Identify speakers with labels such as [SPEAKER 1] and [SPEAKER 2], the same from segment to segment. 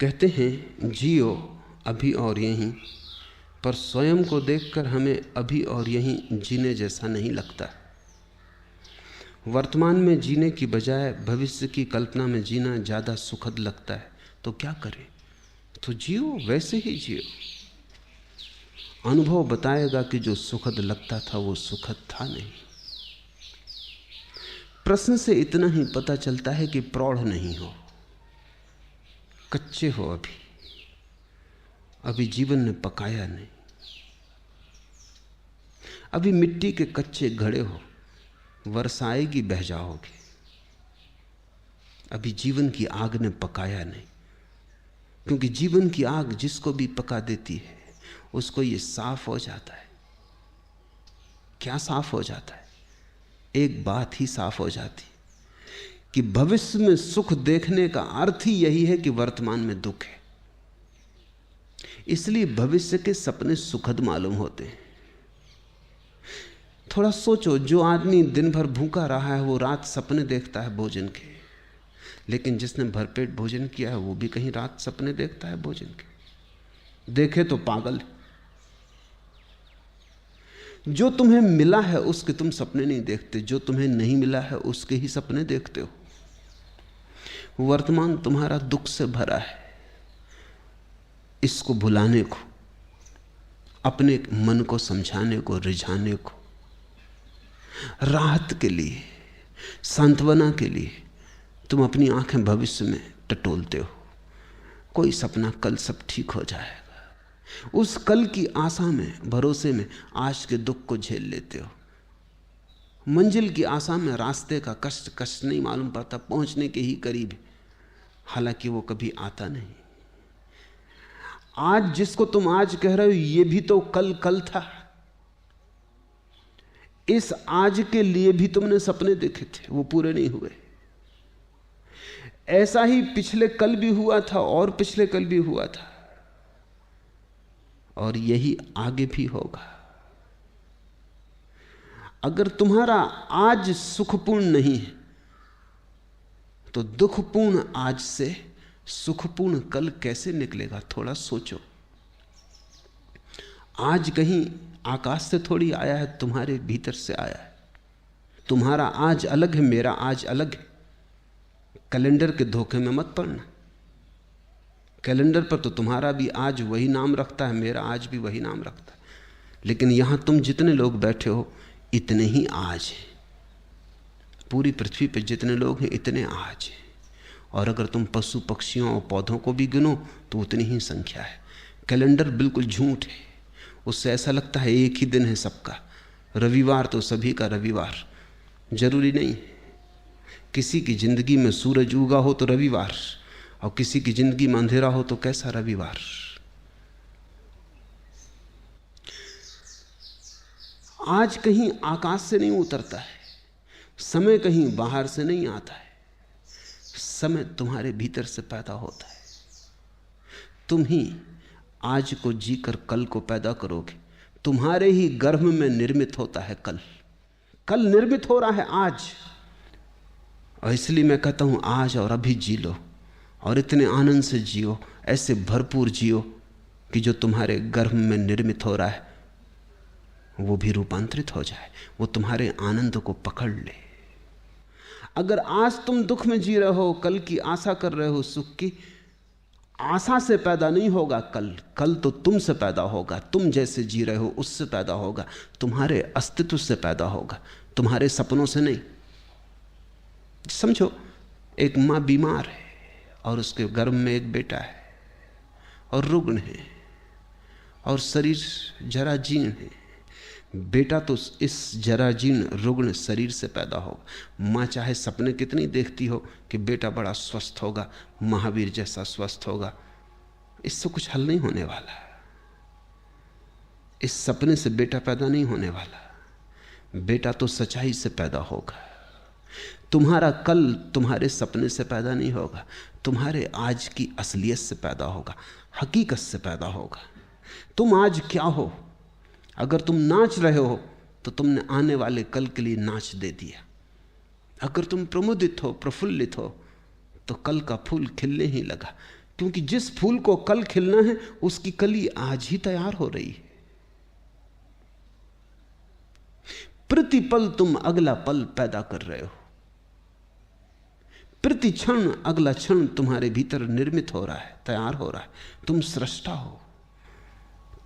[SPEAKER 1] कहते हैं जियो अभी और यहीं, पर स्वयं को देखकर हमें अभी और यहीं जीने जैसा नहीं लगता। वर्तमान में जीने की बजाय भविष्य की कल्पना में जीना ज़्यादा सुखद लगता है। तो क्या करें? तो जियो, वैसे ही जियो। अनुभव बताएगा कि जो सुखद लगता था वो सुखद था नहीं। प्रश्न से इतना ही पता चलता है कि प्रौढ़ नहीं हो, कच्चे हो, अभी जीवन ने पकाया नहीं, अभी मिट्टी के कच्चे घड़े हो, वर्षा आएगी बह जाओगे। अभी जीवन की आग ने पकाया नहीं, क्योंकि जीवन की आग जिसको भी पका देती है उसको ये साफ हो जाता है। क्या साफ हो जाता है? एक बात ही साफ हो जाती कि भविष्य में सुख देखने का अर्थ ही यही है कि वर्तमान में दुख है। इसलिए भविष्य के सपने सुखद मालूम होते हैं। थोड़ा सोचो, जो आदमी दिन भर भूखा रहा है वो रात सपने देखता है भोजन के, लेकिन जिसने भरपेट भोजन किया है वो भी कहीं रात सपने देखता है भोजन के। देखे तो पागल। जो तुम्हें मिला है उसके तुम सपने नहीं देखते, जो तुम्हें नहीं मिला है उसके ही सपने देखते हो। वर्तमान तुम्हारा दुख से भरा है। इसको भुलाने को, अपने मन को समझाने को, रिझाने को, राहत के लिए, सांत्वना के लिए तुम अपनी आंखें भविष्य में टटोलते हो। कोई सपना, कल सब ठीक हो जाएगा। उस कल की आशा में, भरोसे में आज के दुख को झेल लेते हो। मंजिल की आशा में रास्ते का कष्ट कष्ट नहीं मालूम पड़ता, पहुंचने के ही करीब है, हालांकि वो कभी आता नहीं। आज जिसको तुम आज कह रहे हो ये भी तो कल कल था। इस आज के लिए भी तुमने सपने देखे थे, वो पूरे नहीं हुए। ऐसा ही पिछले कल भी हुआ था और पिछले कल भी हुआ था, और यही आगे भी होगा। अगर तुम्हारा आज सुखपूर्ण नहीं है तो दुखपूर्ण आज से सुखपूर्ण कल कैसे निकलेगा? थोड़ा सोचो। आज कहीं आकाश से थोड़ी आया है, तुम्हारे भीतर से आया है। तुम्हारा आज अलग है, मेरा आज अलग है। कैलेंडर के धोखे में मत पड़ना। कैलेंडर पर तो तुम्हारा भी आज वही नाम रखता है, मेरा आज भी वही नाम रखता है, लेकिन यहां तुम जितने लोग बैठे हो इतने ही आज हैं। पूरी पृथ्वी पर जितने लोग हैं इतने आज हैं। और अगर तुम पशु पक्षियों और पौधों को भी गिनो तो उतनी ही संख्या है। कैलेंडर बिल्कुल झूठ है। उससे ऐसा लगता है एक ही दिन है सबका। रविवार तो सभी का रविवार, जरूरी नहीं। किसी की जिंदगी में सूरज उगा हो तो रविवार, और किसी की जिंदगी में अंधेरा हो तो कैसा रविवार। आज कहीं आकाश से नहीं उतरता है, समय कहीं बाहर से नहीं आता है। समय तुम्हारे भीतर से पैदा होता है। तुम ही आज को जीकर कल को पैदा करोगे। तुम्हारे ही गर्भ में निर्मित होता है कल। कल निर्मित हो रहा है आज। और इसलिए मैं कहता हूं आज और अभी जी लो, और इतने आनंद से जियो, ऐसे भरपूर जियो कि जो तुम्हारे गर्भ में निर्मित हो रहा है वो भी रूपांतरित हो जाए, वो तुम्हारे आनंद को पकड़ ले। अगर आज तुम दुख में जी रहे हो, कल की आशा कर रहे हो सुख की, आशा से पैदा नहीं होगा कल। कल तो तुमसे पैदा होगा। तुम जैसे जी रहे हो उससे पैदा होगा, तुम्हारे अस्तित्व से पैदा होगा, तुम्हारे सपनों से नहीं। समझो, एक माँ बीमार है और उसके गर्भ में एक बेटा है और रुग्ण है और शरीर जराजीर्ण है। बेटा तो इस जराजीर्ण रुग्ण शरीर से पैदा होगा। माँ चाहे सपने कितनी देखती हो कि बेटा बड़ा स्वस्थ होगा, महावीर जैसा स्वस्थ होगा, इससे कुछ हल नहीं होने वाला। इस सपने से बेटा पैदा नहीं होने वाला। बेटा तो सच्चाई से पैदा होगा। तुम्हारा कल तुम्हारे सपने से पैदा नहीं होगा, तुम्हारे आज की असलियत से पैदा होगा, हकीकत से पैदा होगा। तुम आज क्या हो? अगर तुम नाच रहे हो तो तुमने आने वाले कल के लिए नाच दे दिया। अगर तुम प्रमुदित हो, प्रफुल्लित हो, तो कल का फूल खिलने ही लगा, क्योंकि जिस फूल को कल खिलना है उसकी कली आज ही तैयार हो रही है। प्रतिपल तुम अगला पल पैदा कर रहे हो, प्रति क्षण अगला क्षण तुम्हारे भीतर निर्मित हो रहा है, तैयार हो रहा है। तुम सृष्टा हो,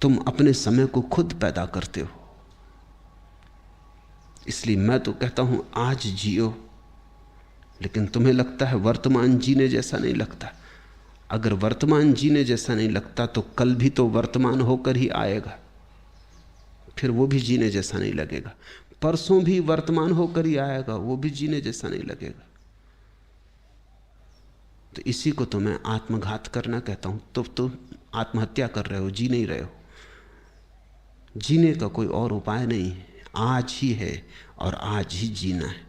[SPEAKER 1] तुम अपने समय को खुद पैदा करते हो। इसलिए मैं तो कहता हूं आज जियो, लेकिन तुम्हें लगता है वर्तमान जीने जैसा नहीं लगता। अगर वर्तमान जीने जैसा नहीं लगता तो कल भी तो वर्तमान होकर ही आएगा, फिर वो भी जीने जैसा नहीं लगेगा। परसों भी वर्तमान होकर ही आएगा, वो भी जीने जैसा नहीं लगेगा। तो इसी को तो मैं आत्मघात करना कहता हूं। तो तुम आत्महत्या कर रहे हो, जी नहीं रहे हो। जीने का कोई और उपाय नहीं है, आज ही है और आज ही जीना है।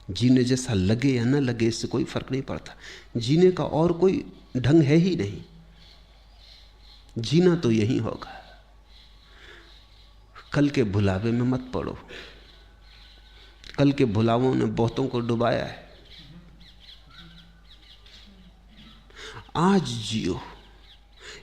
[SPEAKER 1] जीने जैसा लगे या ना लगे इससे कोई फर्क नहीं पड़ता। जीने का और कोई ढंग है ही नहीं, जीना तो यही होगा। कल के भुलावे में मत पड़ो, कल के भुलावों ने बहुतों को डुबाया है। आज जियो,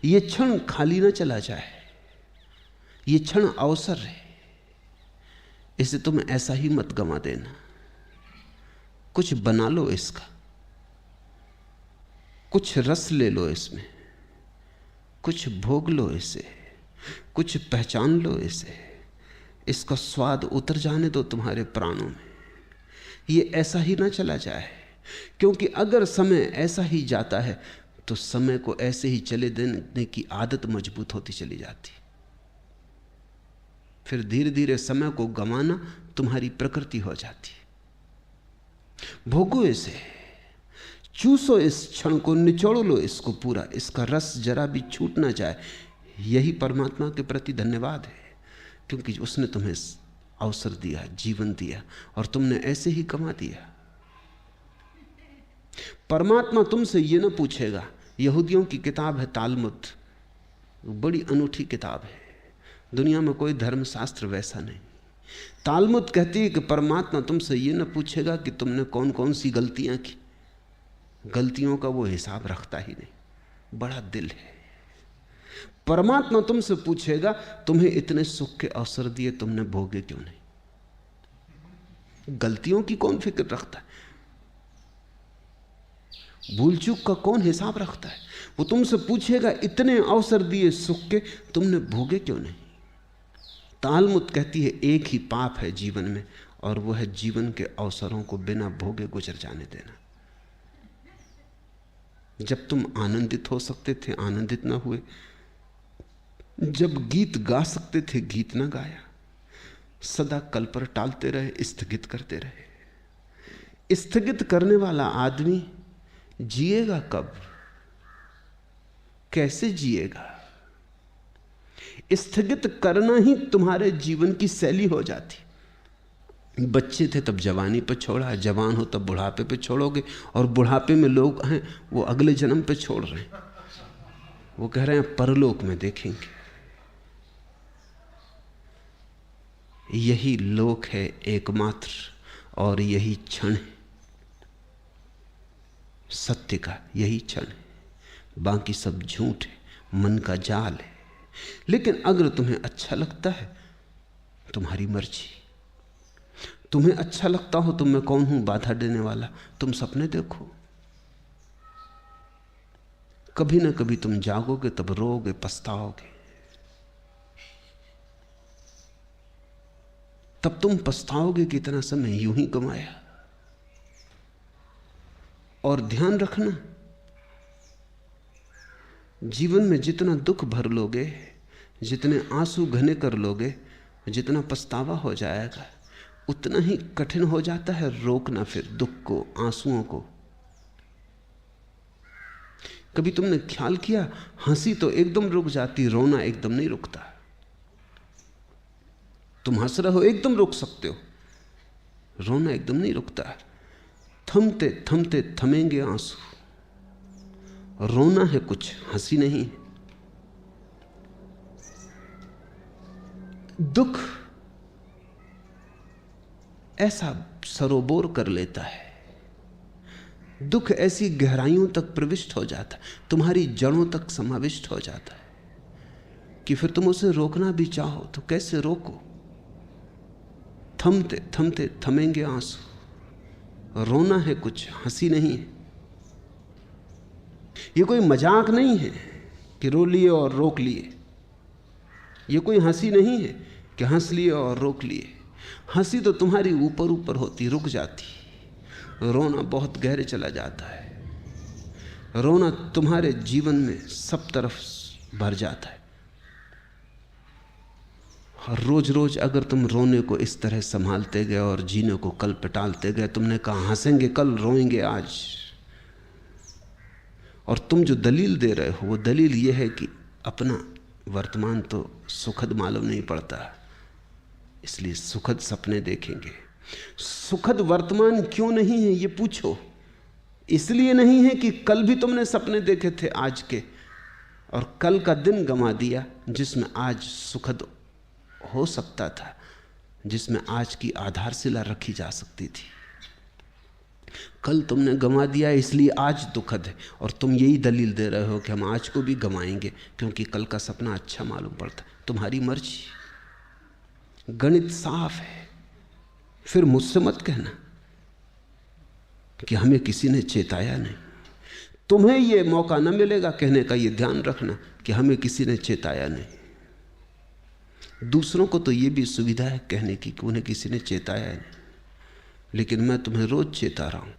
[SPEAKER 1] ये क्षण खाली ना चला जाए, ये क्षण अवसर है, इसे तुम ऐसा ही मत गंवा देना। कुछ बना लो इसका, कुछ रस ले लो इसमें, कुछ भोग लो इसे, कुछ पहचान लो इसे, इसका स्वाद उतर जाने दो तुम्हारे प्राणों में। ये ऐसा ही ना चला जाए, क्योंकि अगर समय ऐसा ही जाता है तो समय को ऐसे ही चले देने की आदत मजबूत होती चली जाती। फिर धीरे धीरे समय को गंवाना तुम्हारी प्रकृति हो जाती। भोगो इसे, चूसो इस क्षण को, निचोड़ लो इसको पूरा, इसका रस जरा भी छूट ना जाए। यही परमात्मा के प्रति धन्यवाद है, क्योंकि उसने तुम्हें अवसर दिया, जीवन दिया, और तुमने ऐसे ही गंवा दिया। परमात्मा तुमसे ये ना पूछेगा। यहूदियों की किताब है तालमुद, बड़ी अनूठी किताब है, दुनिया में कोई धर्मशास्त्र वैसा नहीं। तालमुद कहती है कि परमात्मा तुमसे ये ना पूछेगा कि तुमने कौन कौन सी गलतियां की, गलतियों का वो हिसाब रखता ही नहीं, बड़ा दिल है। परमात्मा तुमसे पूछेगा तुम्हें इतने सुख के अवसर दिए, तुमने भोगे क्यों नहीं? गलतियों की कौन फिक्र रखता है? भूल चूक का कौन हिसाब रखता है? वो तुमसे पूछेगा इतने अवसर दिए सुख के, तुमने भोगे क्यों नहीं? तालमुद कहती है एक ही पाप है जीवन में, और वो है जीवन के अवसरों को बिना भोगे गुजर जाने देना। जब तुम आनंदित हो सकते थे आनंदित ना हुए, जब गीत गा सकते थे गीत ना गाया, सदा कल पर टालते रहे, स्थगित करते रहे। स्थगित करने वाला आदमी जिएगा कब, कैसे जिएगा? स्थगित करना ही तुम्हारे जीवन की शैली हो जाती। बच्चे थे तब जवानी पे छोड़ा, जवान हो तब बुढ़ापे पे छोड़ोगे, और बुढ़ापे में लोग हैं वो अगले जन्म पे छोड़ रहे हैं, वो कह रहे हैं परलोक में देखेंगे। यही लोक है एकमात्र, और यही क्षण है सत्य का, यही क्षण है, बाकी सब झूठ है, मन का जाल है। लेकिन अगर तुम्हें अच्छा लगता है, तुम्हारी मर्जी। तुम्हें अच्छा लगता हो तो मैं कौन हूं बाधा देने वाला? तुम सपने देखो, कभी ना कभी तुम जागोगे, तब रोओगे, पछताओगे। तब तुम पछताओगे कि इतना समय यूं ही गंवाया। और ध्यान रखना, जीवन में जितना दुख भर लोगे, जितने आंसू घने कर लोगे, जितना पछतावा हो जाएगा, उतना ही कठिन हो जाता है रोकना फिर दुख को, आंसुओं को। कभी तुमने ख्याल किया, हंसी तो एकदम रुक जाती, रोना एकदम नहीं रुकता। तुम हंस रहे हो एकदम रुक सकते हो, रोना एकदम नहीं रुकता। थमते थमते थमेंगे आंसू। रोना है कुछ, हंसी नहीं। दुख ऐसा सरोबोर कर लेता है, दुख ऐसी गहराइयों तक प्रविष्ट हो जाता है, तुम्हारी जड़ों तक समाविष्ट हो जाता है कि फिर तुम उसे रोकना भी चाहो तो कैसे रोको। थमते थमते थमेंगे आंसू। रोना है कुछ, हंसी नहीं है। ये कोई मजाक नहीं है कि रो लिए और रोक लिए। ये कोई हंसी नहीं है कि हंस लिए और रोक लिए। हंसी तो तुम्हारी ऊपर ऊपर होती, रुक जाती। रोना बहुत गहरे चला जाता है। रोना तुम्हारे जीवन में सब तरफ भर जाता है। और रोज रोज अगर तुम रोने को इस तरह संभालते गए और जीने को कल पे टालते गए, तुमने कहा हंसेंगे कल, रोएंगे आज, और तुम जो दलील दे रहे हो वो दलील ये है कि अपना वर्तमान तो सुखद मालूम नहीं पड़ता, इसलिए सुखद सपने देखेंगे। सुखद वर्तमान क्यों नहीं है ये पूछो। इसलिए नहीं है कि कल भी तुमने सपने देखे थे आज के, और कल का दिन गंवा दिया जिसमें आज सुखद हो सकता था, जिसमें आज की आधारशिला रखी जा सकती थी। कल तुमने गंवा दिया इसलिए आज दुखद है, और तुम यही दलील दे रहे हो कि हम आज को भी गंवाएंगे क्योंकि कल का सपना अच्छा मालूम पड़ता। तुम्हारी मर्जी, गणित साफ है। फिर मुझसे मत कहना कि हमें किसी ने चेताया नहीं। तुम्हें यह मौका न मिलेगा कहने का, यह ध्यान रखना कि हमें किसी ने चेताया नहीं। दूसरों को तो यह भी सुविधा है कहने की कि उन्हें किसी ने चेताया नहीं, लेकिन मैं तुम्हें रोज चेता रहा हूं